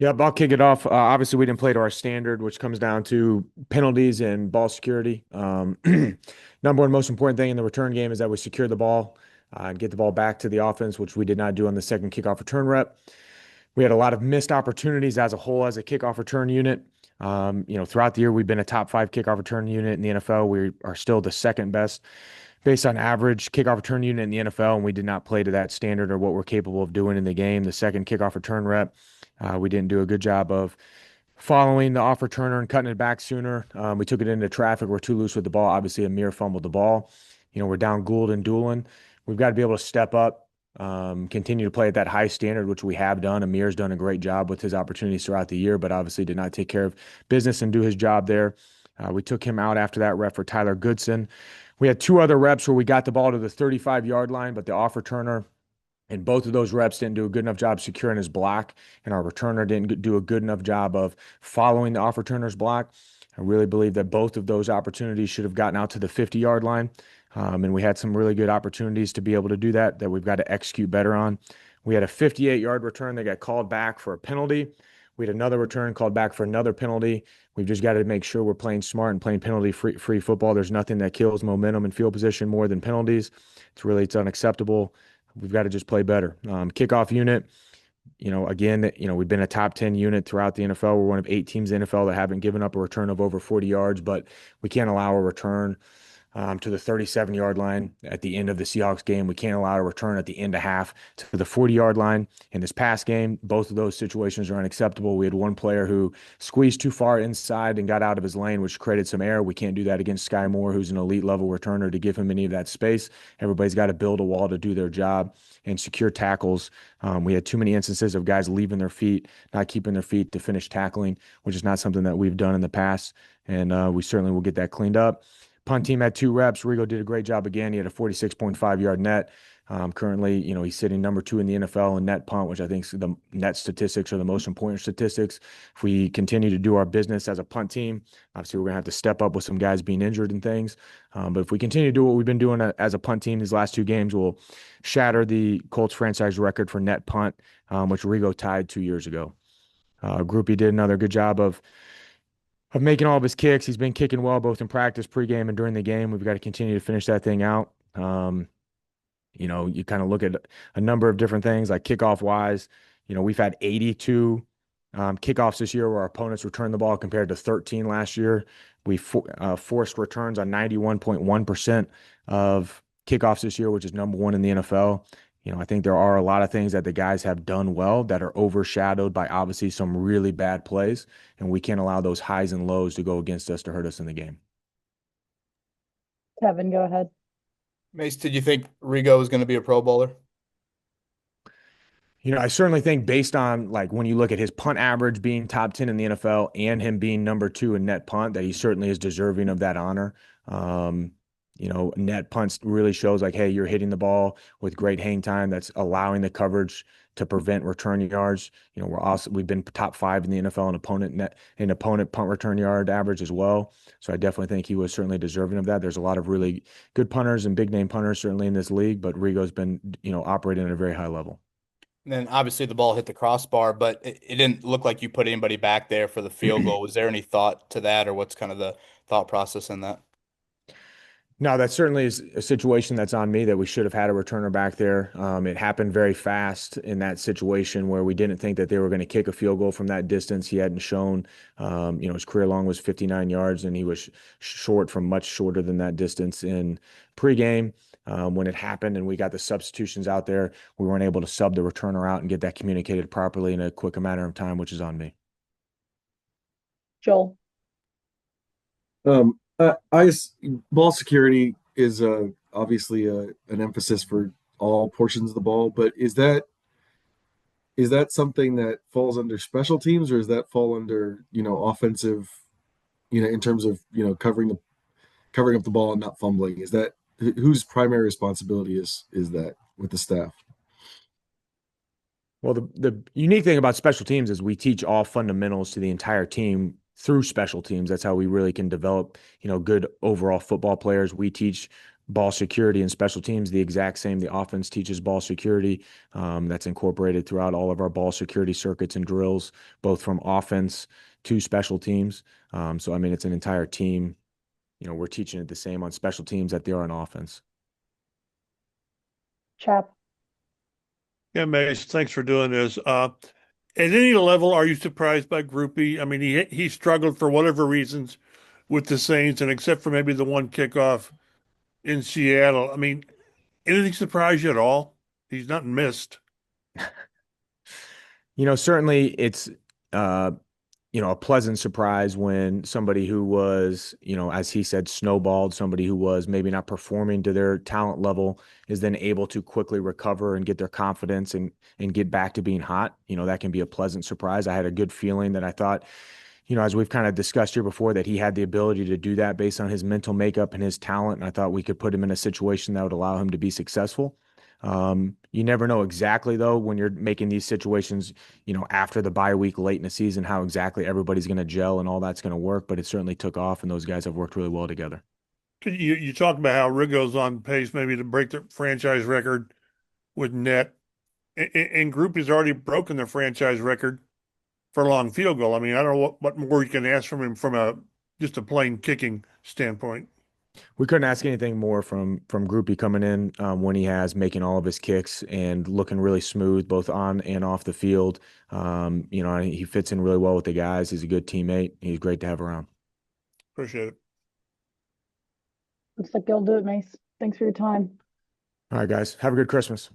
Yep, I'll kick it off. Obviously, we didn't play to our standard, which comes down to penalties and ball security. Number one most important thing in the return game is that we secure the ball and get the ball back to the offense, which we did not do on the second kickoff return rep. We had a lot of missed opportunities as a whole as a kickoff return unit. Throughout the year, we've been a top five kickoff return unit in the NFL. We are still the second best based on average kickoff return unit in the NFL, and we did not play to that standard or what we're capable of doing in the game. The second kickoff return rep, we didn't do a good job of following the off returner and cutting it back sooner. We took it into traffic. We're too loose with the ball. Obviously, Amir fumbled the ball. We're down Gould and Doolin. We've got to be able to step up, continue to play at that high standard, which we have done. Amir's done a great job with his opportunities throughout the year, but obviously did not take care of business and do his job there. We took him out after that rep for Tyler Goodson. We had two other reps where we got the ball to the 35-yard line, but the off returner and both of those reps didn't do a good enough job securing his block, and our returner didn't do a good enough job of following the off returner's block. I really believe that both of those opportunities should have gotten out to the 50-yard line. And we had some really good opportunities to be able to do that we've got to execute better on. We had a 58-yard return that got called back for a penalty. We had another return called back for another penalty. We've just got to make sure we're playing smart and playing penalty-free football. There's nothing that kills momentum and field position more than penalties. It's unacceptable. We've got to just play better. Kickoff unit, again, we've been a top 10 unit throughout the NFL. We're one of 8 teams in the NFL that haven't given up a return of over 40 yards, but we can't allow a return to the 37-yard line at the end of the Seahawks game. We can't allow a return at the end of half to the 40-yard line. In this past game, both of those situations are unacceptable. We had one player who squeezed too far inside and got out of his lane, which created some error. We can't do that against Sky Moore, who's an elite level returner, to give him any of that space. Everybody's got to build a wall to do their job and secure tackles. We had too many instances of guys leaving their feet, not keeping their feet to finish tackling, which is not something that we've done in the past. And we certainly will get that cleaned up. Punt team had 2 reps. Rigo did a great job again. He had a 46.5-yard net. Currently, he's sitting number 2 in the NFL in net punt, which I think the net statistics are the most important statistics. If we continue to do our business as a punt team, obviously we're going to have to step up with some guys being injured and things. But if we continue to do what we've been doing as a punt team these last 2 games, we'll shatter the Colts franchise record for net punt, which Rigo tied 2 years ago. Groupy did another good job of making all of his kicks. He's been kicking well both in practice, pregame, and during the game. We've got to continue to finish that thing out. You kind of look at a number of different things like kickoff wise. We've had 82 kickoffs this year where our opponents returned the ball compared to 13 last year. We forced returns on 91.1% of kickoffs this year, which is number 1 in the NFL. I think there are a lot of things that the guys have done well that are overshadowed by obviously some really bad plays, and we can't allow those highs and lows to go against us to hurt us in the game. Kevin, go ahead. Mace, did you think Rigo was going to be a Pro Bowler? I certainly think based on when you look at his punt average being top 10 in the NFL and him being number 2 in net punt, that he certainly is deserving of that honor. Net punts really shows hey, you're hitting the ball with great hang time that's allowing the coverage to prevent return yards. We've been top 5 in the NFL in opponent punt return yard average as well. So I definitely think he was certainly deserving of that. There's a lot of really good punters and big name punters certainly in this league, but Rigo's been, operating at a very high level. And then obviously the ball hit the crossbar, but it didn't look like you put anybody back there for the field goal. Was there any thought to that, or what's kind of the thought process in that? No, that certainly is a situation that's on me that we should have had a returner back there. It happened very fast in that situation where we didn't think that they were going to kick a field goal from that distance. He hadn't shown, his career long was 59 yards, and he was much shorter than that distance in pregame. When it happened and we got the substitutions out there, we weren't able to sub the returner out and get that communicated properly in a quick amount of time, which is on me. Joel. Ball security is obviously an emphasis for all portions of the ball, but is that something that falls under special teams, or does that fall under offensive, in terms of covering up the ball and not fumbling? Is that whose primary responsibility is that with the staff? Well, the unique thing about special teams is we teach all fundamentals to the entire team through special teams. That's how we really can develop, good overall football players. We teach ball security and special teams the exact same. The offense teaches ball security. That's incorporated throughout all of our ball security circuits and drills, both from offense to special teams. So, I mean, it's an entire team. We're teaching it the same on special teams that they are on offense. Chap. Yeah, Mace, thanks for doing this. At any level, are you surprised by Groupy? I mean, he struggled for whatever reasons with the Saints, and except for maybe the one kickoff in Seattle, I mean, anything surprise you at all? He's not missed. Certainly it's uh, a pleasant surprise when somebody who was, as he said, snowballed, somebody who was maybe not performing to their talent level is then able to quickly recover and get their confidence and get back to being hot. That can be a pleasant surprise. I had a good feeling that I thought, as we've kind of discussed here before, that he had the ability to do that based on his mental makeup and his talent. And I thought we could put him in a situation that would allow him to be successful. You never know exactly, though, when you're making these situations, after the bye week late in the season, how exactly everybody's going to gel and all that's going to work. But it certainly took off, and those guys have worked really well together. You talk about how Rigo's on pace maybe to break the franchise record with net, and Groupie's already broken the franchise record for a long field goal. I mean, I don't know what more you can ask from him from just a plain kicking standpoint. We couldn't ask anything more from Groupie coming in when he has, making all of his kicks and looking really smooth both on and off the field. He fits in really well with the guys. He's a good teammate. He's great to have around. Appreciate it. Looks like you'll do it, Mace. Thanks for your time. All right, guys. Have a good Christmas.